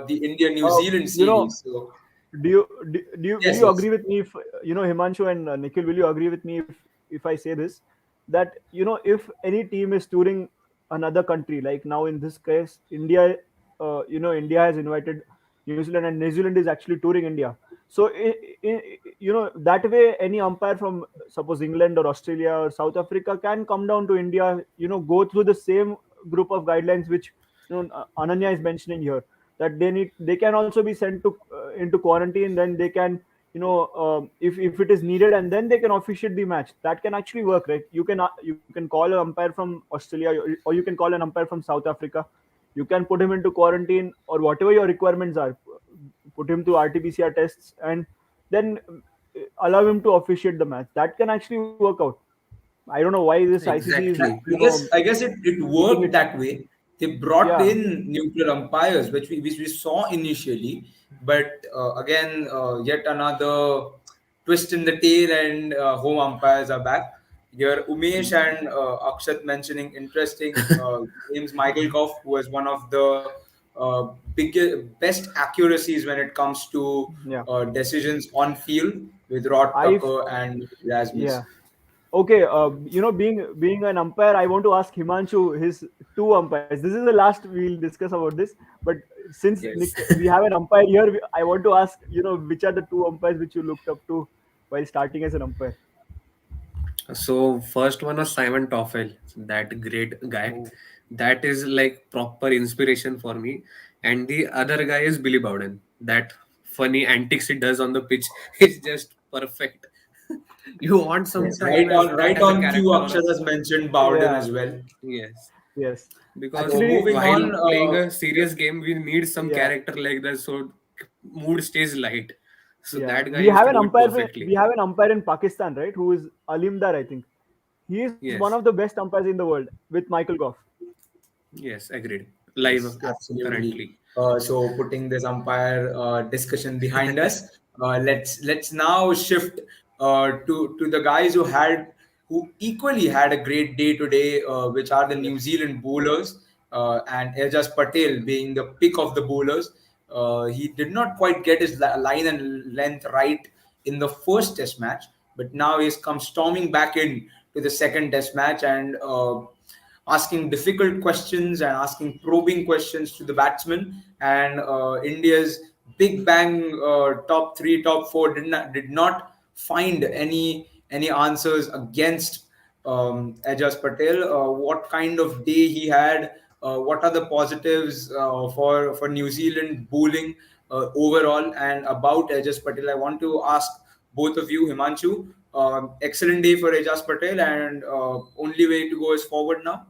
the India New Zealand You know, series. So will yes, you yes. agree with me if Himanshu and Nikhil, will you agree with me if I say this, that if any team is touring another country, like now in this case India, India has invited New Zealand, and New Zealand is actually touring India. So that way any umpire from, suppose, England or Australia or South Africa can come down to India, go through the same group of guidelines which Ananya is mentioning here, that they can also be sent to into quarantine, then they can, if it is needed, and then they can officiate the match. That can actually work, right? You can call an umpire from Australia, or you can call an umpire from South Africa. You can put him into quarantine, or whatever your requirements are, put him to RT-PCR tests, and then allow him to officiate the match. That can actually work out. I don't know why this ICC is, Exactly. I guess it making worked it. that way. They brought Yeah. in neutral umpires, which we saw initially, but again, yet another twist in the tail, and home umpires are back. Here, Umesh and Akshat mentioning interesting names. Michael Goff was one of the best accuracies when it comes to Yeah. decisions on field with Rod I Tucker and Erasmus. Yeah. Okay. Being an umpire, I want to ask Himanshu his two umpires. This is the last we'll discuss about this. But since Yes. We have an umpire here, I want to ask, which are the two umpires which you looked up to while starting as an umpire? So first one was Simon Toffel, that great guy. Oh. That is like proper inspiration for me. And the other guy is Billy Bowden. That funny antics he does on the pitch is just perfect. You want Yes, sometime as that right as a on cue. character on a Akshat has mentioned Bowden Yeah. as well. yes. Yes. Because So Actually, moving while on, playing a serious game, we need some yeah. character like that so mood stays light. So Yeah. that guy used to do it We perfectly. have an umpire in Pakistan, right? Who is Alimdar, I think. He is one of the Yes. best umpires in the world with Michael Goff. Yes, agreed. yes, Live Yeah. absolutely. currently. So putting this umpire discussion behind us, let's now shift to the guys who equally had a great day today, which are the Yes. New Zealand bowlers, and Ajaz Patel being the pick of the bowlers. He did not quite get his line and length right in the first Test match, but now he's come storming back in to the second Test match, and asking difficult questions and asking probing questions to the batsmen. And India's big bang top three, top four did not find any answers against Ajaz Patel. What kind of day he had? What are the positives for New Zealand bowling overall? And about Ajaz Patel, I want to ask both of you, Himanshu. Excellent day for Ajaz Patel, and only way to go is forward now.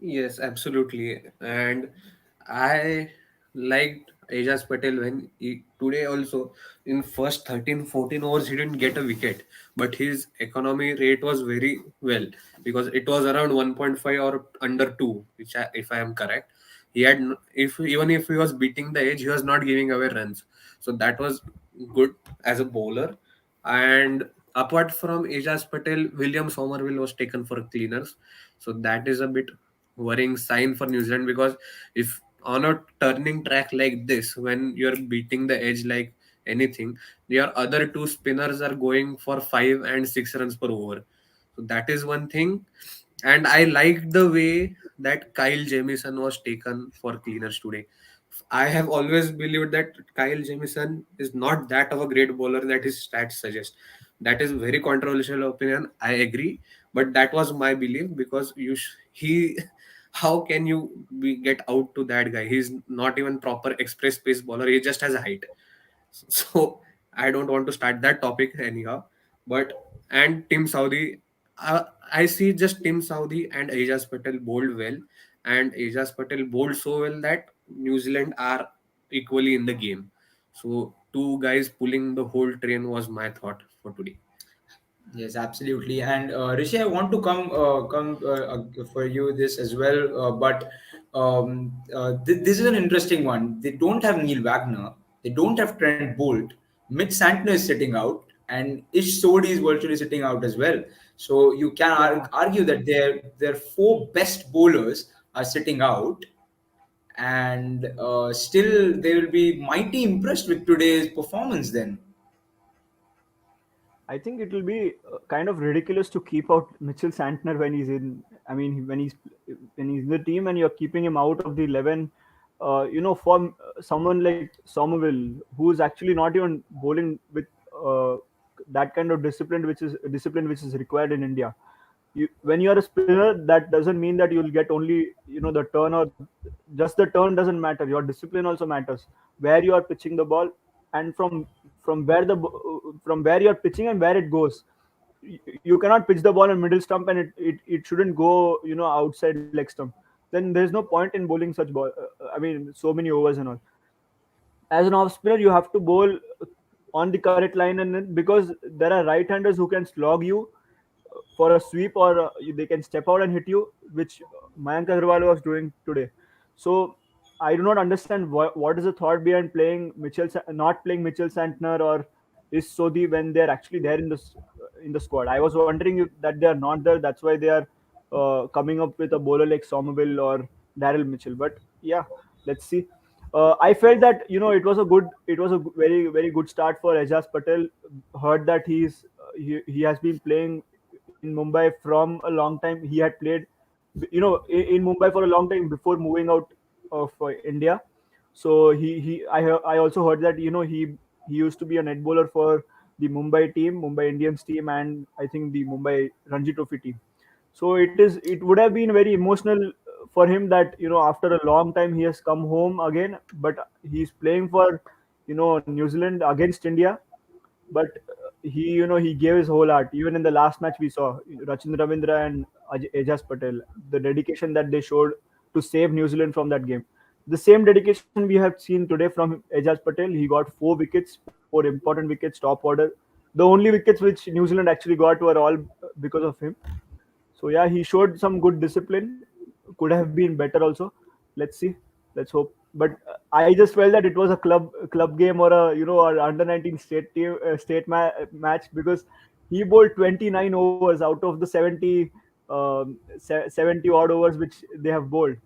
Yes, absolutely. And I liked Ajaz Patel when today also in first 13 14 overs he didn't get a wicket, but his economy rate was very well because it was around 1.5 or under 2, which if I am correct. He had if even if he was beating the edge, he was not giving away runs. So that was good as a bowler. And apart from Ajaz Patel, William Somerville was taken for cleaners. So that is a bit worrying sign for New Zealand because if on a turning track like this, when you're beating the edge like anything, your other two spinners are going for 5 and 6 runs per over. So that is one thing. And I liked the way that Kyle Jamieson was taken for cleaners today. I have always believed that Kyle Jamieson is not that of a great bowler that his stats suggest. That is very controversial opinion. I agree, but that was my belief because he how can you get out to that guy? He's not even proper express pace bowler. He just has a height. So I don't want to start that topic anyhow. But and Tim Saudi, I see just Tim Saudi and Ajaz Patel bowled well, and Ajaz Patel bowled so well that New Zealand are equally in the game. So two guys pulling the whole train was my thought for today. Yes, absolutely. And Rishi, I want to come for you this as well. But this is an interesting one. They don't have Neil Wagner. They don't have Trent Bolt. Mitch Santner is sitting out, and Ish Sodhi is virtually sitting out as well. So you can Yeah, argue that their four best bowlers are sitting out, and still they will be mighty impressed with today's performance. Then I think it will be kind of ridiculous to keep out Mitchell Santner when he's in. I mean, when he's in the team and you're keeping him out of the 11. For someone like Somerville, who's actually not even bowling with uh, that kind of discipline which is required in India. When you are a spinner, that doesn't mean that you'll get only the turn, or just the turn doesn't matter. Your discipline also matters. Where you are pitching the ball, and from where you're pitching and where it goes. You cannot pitch the ball in middle stump and it shouldn't go outside leg stump. Then there's no point in bowling such ball. I mean, so many overs and all. As an off spinner, you have to bowl on the correct line, and then because there are right-handers who can slog you for a sweep, or they can step out and hit you, which Mayank Agarwal was doing today. So I do not understand what is the thought behind not playing Mitchell Santner or is Sodhi when they're actually there in the squad. I was wondering that they are not there. That's why they are coming up with a bowler like Somerville or Daryl Mitchell. But yeah, let's see. I felt that it was a very very good start for Ajaz Patel. Heard that he has been playing in Mumbai from a long time. He had played, in Mumbai for a long time before moving out of India. So I also heard that he used to be a net bowler for the Mumbai Indians team, and I think the Mumbai Ranji Trophy team. So it would have been very emotional for him that after a long time he has come home again, but he's playing for New Zealand against India. But he gave his whole heart. Even in the last match we saw Rachin Ravindra and Ajaz Patel, the dedication that they showed to save New Zealand from that game. The same dedication we have seen today from Ajaz Patel. He got 4 wickets, 4 important wickets, top order. The only wickets which New Zealand actually got were all because of him. So yeah, he showed some good discipline. Could have been better also. Let's see. Let's hope. But I just felt that it was a club game, or a or under 19 match, because he bowled 29 overs out of the 70 odd overs which they have bowled.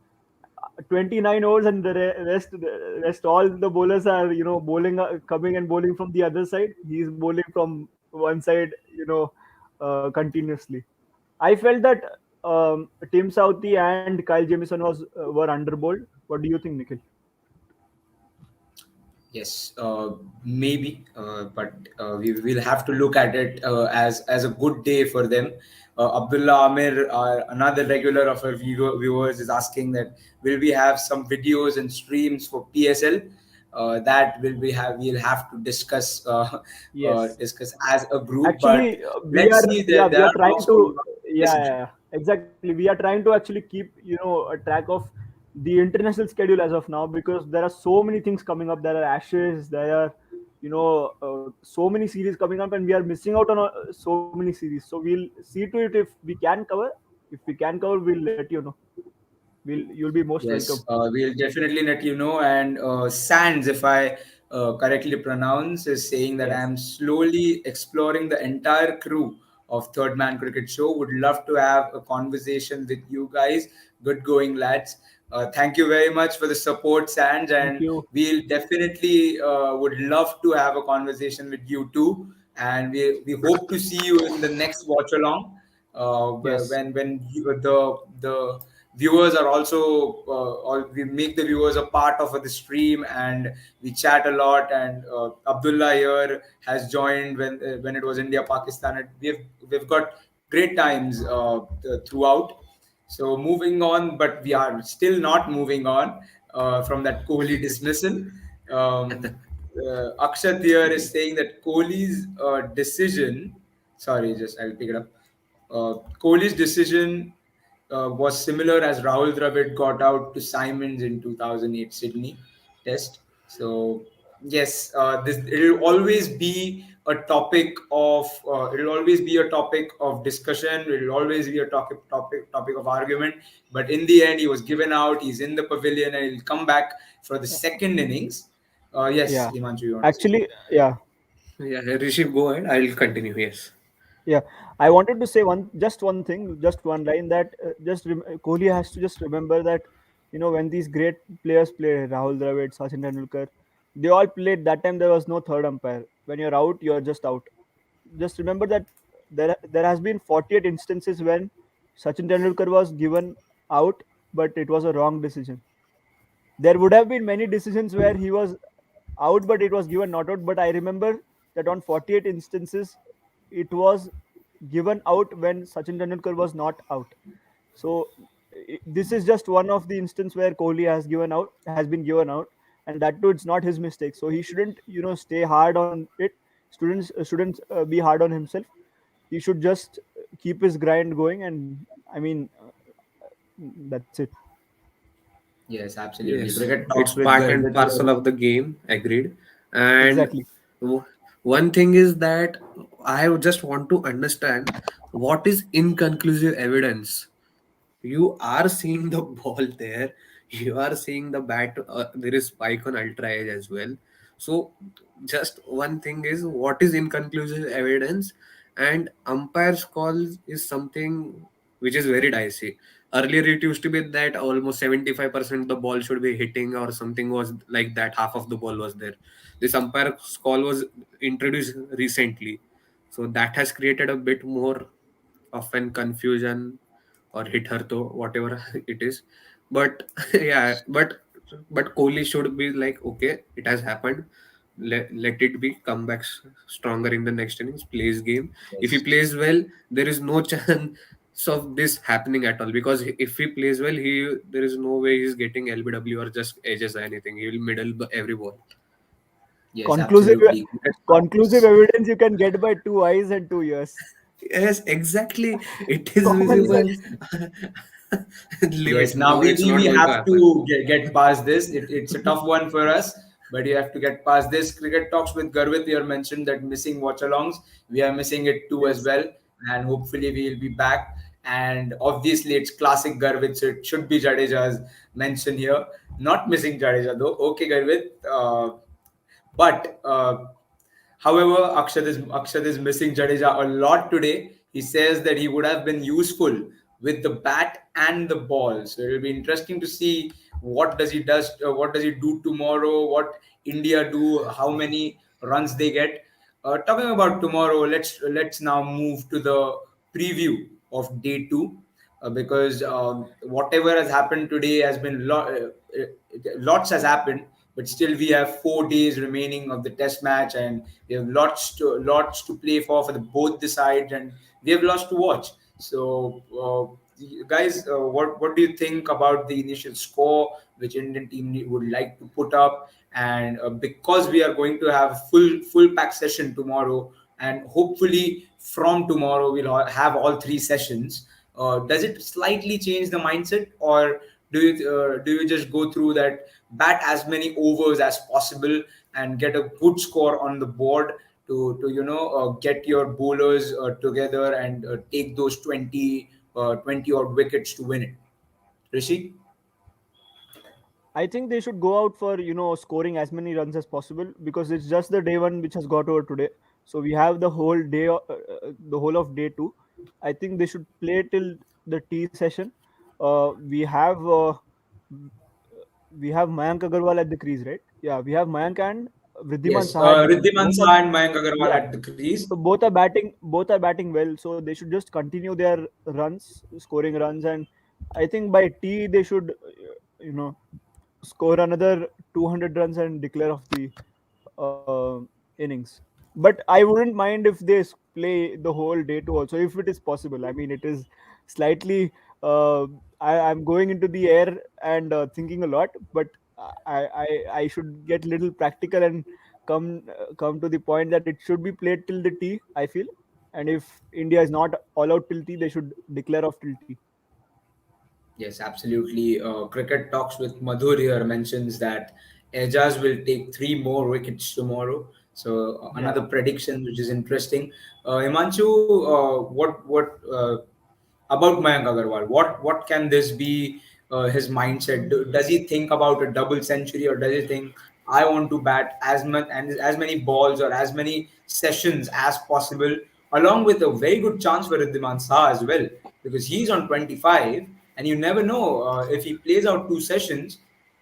29 overs, and the rest all the bowlers are bowling, coming and bowling from the other side. He's bowling from one side, continuously. I felt that Tim Southey and Kyle Jamieson were underbowled. What do you think, Nikhil? yes, maybe, but we will have to look at it as a good day for them. Abdullah Amir, another regular of our viewers, is asking that will we have some videos and streams for PSL? That will we have we'll have to Yes. discuss as a group. But Actually, let's see, we there are are trying also a to, lot of yeah, messages. yeah, yeah, exactly. We are trying to actually keep a track of the international schedule as of now, because there are so many things coming up. There are Ashes, there are so many series coming up, and we are missing out on so many series. So we'll see to it if we can cover. If we can cover, we'll let you know. You'll be most welcome. Yes, we'll definitely let you know. And Sands, if I correctly pronounce, is saying that Yes. I'm slowly exploring the entire crew of Third Man Cricket Show. Would love to have a conversation with you guys. Good going, lads. Thank you very much for the support, Sands, Thank and you. we'll definitely would love to have a conversation with you too. And we hope to see you in the next watch along. Yes. The viewers are also or we make the viewers a part of the stream, and we chat a lot. And Abdullah here has joined when it was India Pakistan, and we've got great times throughout. So moving on, but we are still not moving on from that Kohli dismissal. um, Akshat here is saying that Kohli's decision, sorry, just I'll pick it up. Kohli's decision was similar as Rahul Dravid got out to Simons in 2008 Sydney Test. So yes, this it'll always be a topic of it'll always be a topic of discussion. It'll always be a topic of argument. But in the end, he was given out. He's in the pavilion, and he'll come back for the second innings. Yes, Yeah, Himanshu, you want to say? actually, yeah, Yeah, Rishi, go ahead. I'll continue. Yes. yeah. I wanted to say just one thing, just one line that Kohli has to just remember that, when these great players play, Rahul Dravid, Sachin Tendulkar, they all played that time. There was no third umpire. When you're out, you're just out. Just remember that there has been 48 instances when Sachin Tendulkar was given out, but it was a wrong decision. There would have been many decisions where he was out, but it was given not out. But I remember that on 48 instances, it was given out when Sachin Tendulkar was not out. So this is just one of the instance where Kohli has been given out, and that too, it's not his mistake. So he shouldn't, stay hard on it. Students shouldn't be hard on himself. He should just keep his grind going, and I mean, that's it. Yes, absolutely. Yes, Cricket talks it's with part and Garvit. parcel of the game. Agreed. And Exactly. w- one thing is that I would just want to understand what is inconclusive evidence. You are seeing the ball there, you are seeing the bat, there is spike on ultra edge as well. So just one thing is, what is inconclusive evidence? And umpire's call is something which is very dicey. Earlier it used to be that almost 75% the ball should be hitting, or something was like that, half of the ball was there. This umpire's call was introduced recently, so that has created a bit more of an confusion, or hit her though, whatever it is. But yeah, but Kohli should be like, okay, it has happened. Let it be. Come back stronger in the next innings. Plays game. If he Yes. plays well, there is no chance of this happening at all. Because if he plays well, there is no way he's getting LBW or just edges or anything. He will middle every ball. Yes, Conclusive absolutely. Cricket conclusive talks. evidence you can get by 2 eyes and 2 ears. Yes, exactly. It is Common Yes. visible. sense. Leave Yes, it. now No, it's not we going to have happen. to get past this. It's a tough one for us, but you have to get past this. Cricket talks with Garvit, you mentioned that missing watch alongs. We are missing it too as Yes. well, and hopefully we'll be back. And obviously, it's classic Garvit, so it should be Jadeja's mention here. Not missing Jadeja though. Okay, Garvit. But however, Akshat is missing Jadeja a lot today. He says that he would have been useful with the bat and the ball. So it'll be interesting to see what does he do tomorrow, what India do, how many runs they get. Talking about tomorrow, let's now move to the preview of day two, because whatever has happened today has been lots has happened, but still we have 4 days remaining of the test match, and we have lots to play for the both the sides, and we have lots to watch. So guys, what do you think about the initial score which Indian team would like to put up? And because we are going to have full pack session tomorrow, and hopefully from tomorrow we'll have all 3 sessions, does it slightly change the mindset, or do you just go through that, bat as many overs as possible and get a good score on the board to get your bowlers together and take those 20 odd wickets to win it? Rishi? I think they should go out for scoring as many runs as possible, because it's just the day one which has got over today. So we have the whole day, the whole of day two. I think they should play till the tea session. We have Mayank Agarwal at the crease, right? Yeah, we have Mayank and Vridhiman Yes, Saha at the crease. Riddhiman Saha and Mayank Agarwal Yeah. at the crease. So both are batting well. So they should just continue their runs, scoring runs, and I think by tea they should, you know, score another 200 runs and declare off the innings. But I wouldn't mind if they play the whole day too also, if it is possible. I mean, it is slightly. I'm going into the air and thinking a lot, but I should get little practical and come to the point that it should be played till the tea. I feel, and if India is not all out till tea, they should declare off till tea. Yes, absolutely. Cricket Talks with Madhur here mentions that Ejaz will take 3 more wickets tomorrow. So another Yeah. prediction which is interesting. Himanshu, what about Mayank Agarwal? What can this be his mindset? Does he think about a double century, or does he think I want to bat as much and as many balls or as many sessions as possible, along with a very good chance for Riddhiman Shah as well, because he's on 25, and you never know if he plays out 2 sessions,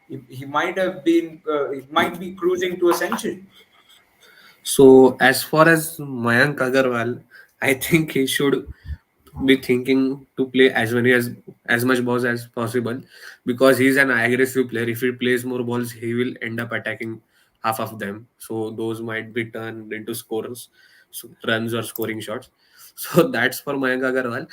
he he might be cruising to a century. So as far as Mayank Agarwal, I think he should be thinking to play as much balls as possible, because he's an aggressive player. If he plays more balls, he will end up attacking half of them. So those might be turned into scores, so runs or scoring shots. So that's for Mayank Agarwal.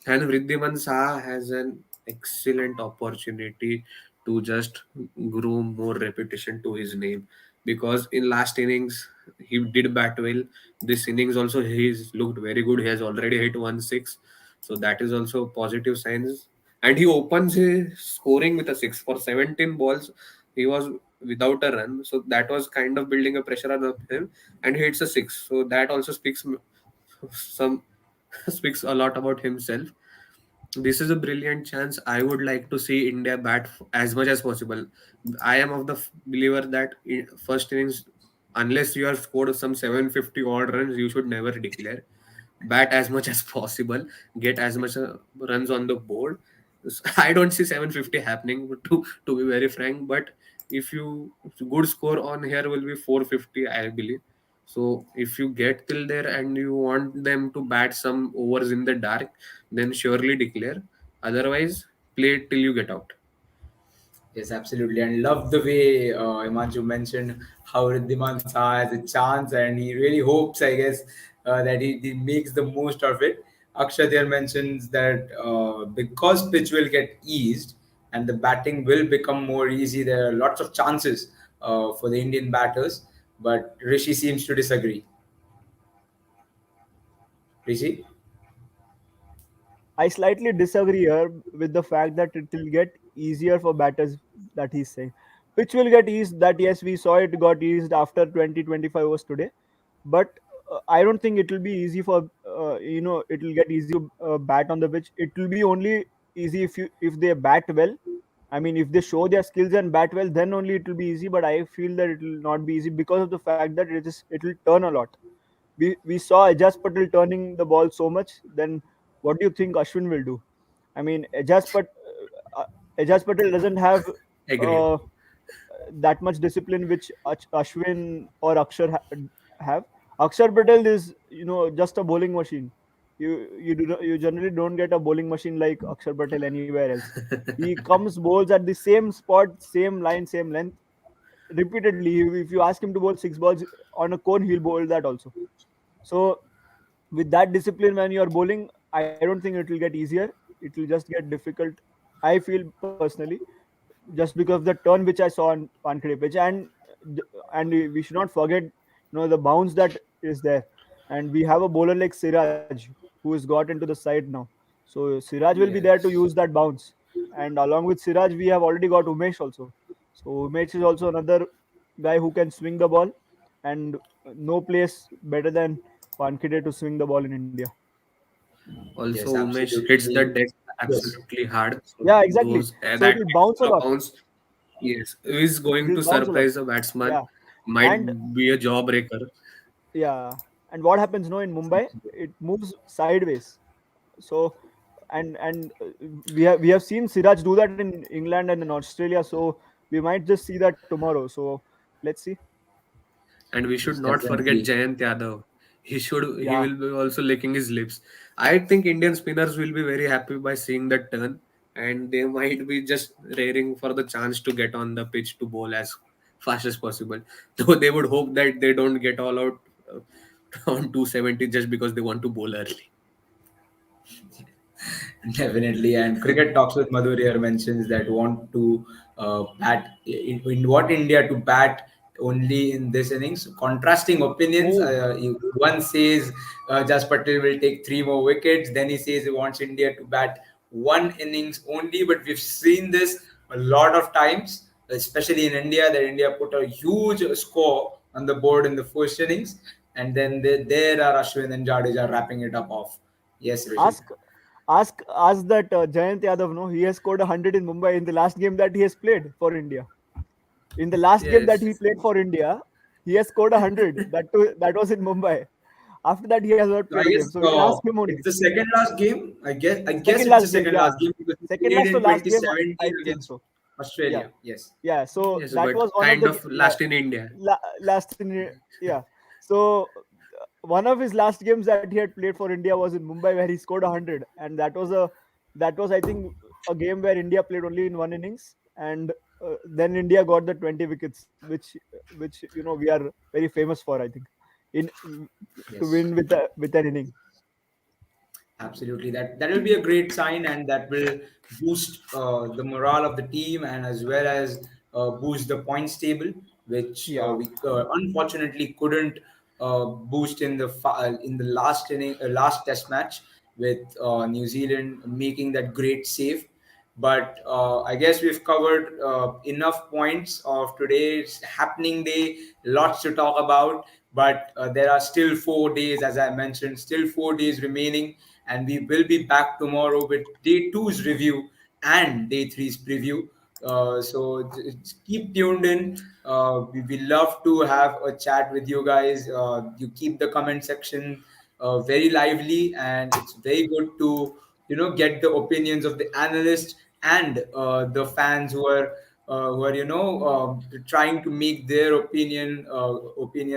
And Vridhiman Saha has an excellent opportunity to just grow more reputation to his name, because in last innings he did bat well. This innings also he's looked very good. He has already hit 1 6, so that is also positive signs. And he opens his scoring with a 6 for 17 balls. He was without a run, so that was kind of building a pressure on him. And he hits a 6, so that also speaks some speaks a lot about himself. This is a brilliant chance. I would like to see India bat as much as possible. I am of the believer that first innings, unless you have scored some 750 odd runs, you should never declare. Bat as much as possible, get as much runs on the board. I don't see 750 happening, to be very frank. But if you good score on here will be 450, I believe. So if you get till there and you want them to bat some overs in the dark, then surely declare. Otherwise, play it till you get out. Yes, absolutely. And love the way Himanshu mentioned how Riddhiman Shah has a chance, and he really hopes, I guess, that he makes the most of it. Akshat here mentions that because pitch will get eased and the batting will become more easy, there are lots of chances for the Indian batters. But Rishi seems to disagree. Rishi? I slightly disagree here with the fact that it will get easier for batters, that he's saying. Which will get eased, that yes, we saw it got eased after 20-25 overs today. But I don't think it will be easy for, it will get easy to bat on the pitch. It will be only easy if they bat well. I mean, if they show their skills and bat well, then only it will be easy. But I feel that it will not be easy because of the fact that it will turn a lot. We saw Ajaz Patel turning the ball so much. Then what do you think Ashwin will do? I mean, uh, Ajaz Patel doesn't have Agreed. uh, that much discipline which Ashwin or have. Akshar Patel is, just a bowling machine. You generally don't get a bowling machine like Akshar Patel anywhere else. He comes, bowls at the same spot, same line, same length repeatedly. If you ask him to bowl 6 balls on a cone, he'll bowl that also. So with that discipline, when you're bowling, I don't think it will get easier. It will just get difficult. I feel personally, just because of the turn which I saw on Wankhede pitch, and we should not forget, the bounce that is there, and we have a bowler like Siraj who has got into the side now. So Siraj will be there to Yes. use that bounce, and along with Siraj, we have already got Umesh also. So Umesh is also another guy who can swing the ball, and no place better than Wankhede to swing the ball in India. Also, Yes, Umesh hits the absolutely. deck Yes. absolutely hard. So Yeah, exactly. those So it that will bounce a extra lot. bounce, yes, is going It to will bounce a lot. surprise the batsman. Yeah, Might and be a jawbreaker. yeah, and what happens no in Mumbai? It moves sideways. So and we have seen Siraj do that in England and in Australia. So we might just see that tomorrow. So let's see. And we should Yes, not forget definitely. Jayant Yadav. He Yeah, will be also licking his lips. I think Indian spinners will be very happy by seeing that turn, and they might be just raring for the chance to get on the pitch to bowl as fast as possible. Though they would hope that they don't get all out uh, on 270 just because they want to bowl early. Definitely. And Cricket Talks with Madhur here mentions that want to bat in what India to bat only in this innings. Contrasting opinions. oh, One says Jas Patel will take 3 more wickets. Then he says he wants India to bat one innings only. But we've seen this a lot of times. especially in India, that India put a huge score on the board in the first innings, and then there are Ashwin and Jadeja wrapping it up off. Yes, Rishi. Ask ask that Jayant Yadav. No, he has scored 100 in Mumbai in the last game that he has played for India. In the last game that Yes. he played for India, he has scored 100. That was in Mumbai. After that, he has not So I played a game. guess So we'll ask him only. it's the second last game. I guess Second it's the last game, second yeah. last game because he Second played last in or last game, 2017 I think against so. Yeah, Australia. Yes. yeah. So Yes, that but was one of kind the of last in India. last in, yeah. So one of his last games that he had played for India was in Mumbai, where he scored 100, and that was, I think, a game where India played only in one innings, and then India got the 20 wickets, which we are very famous for, I think, in to Yes. win with an inning. Absolutely, that will be a great sign, and that will boost the morale of the team, and as well as boost the points table, which Yeah, we unfortunately couldn't boost in the last inning, last Test match with New Zealand making that great save. But I guess we've covered enough points of today's happening day. Lots to talk about, but there are still 4 days, as I mentioned, still 4 days remaining, and we will be back tomorrow with day two's review and day three's preview. So keep tuned in. We love to have a chat with you guys. You keep the comment section very lively, and it's very good to get the opinions of the analysts and the fans who are trying to make their opinion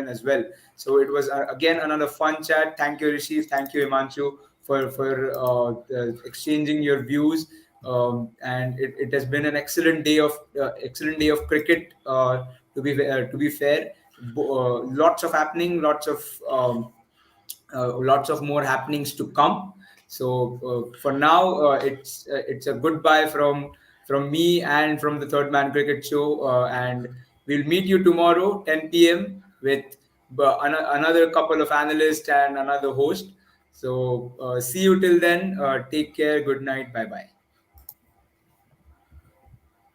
as well. So it was again another fun chat. Thank you, Rishi. Thank you, Himanshu, for exchanging your views. And it has been an excellent day of cricket. To be fair, lots of happening, lots of more happenings to come. So for now, it's a goodbye from me and from the Third Man Cricket Show, and we'll meet you tomorrow 10 p.m. with another couple of analysts and another host. So see you till then. Take care. Good night. Bye bye.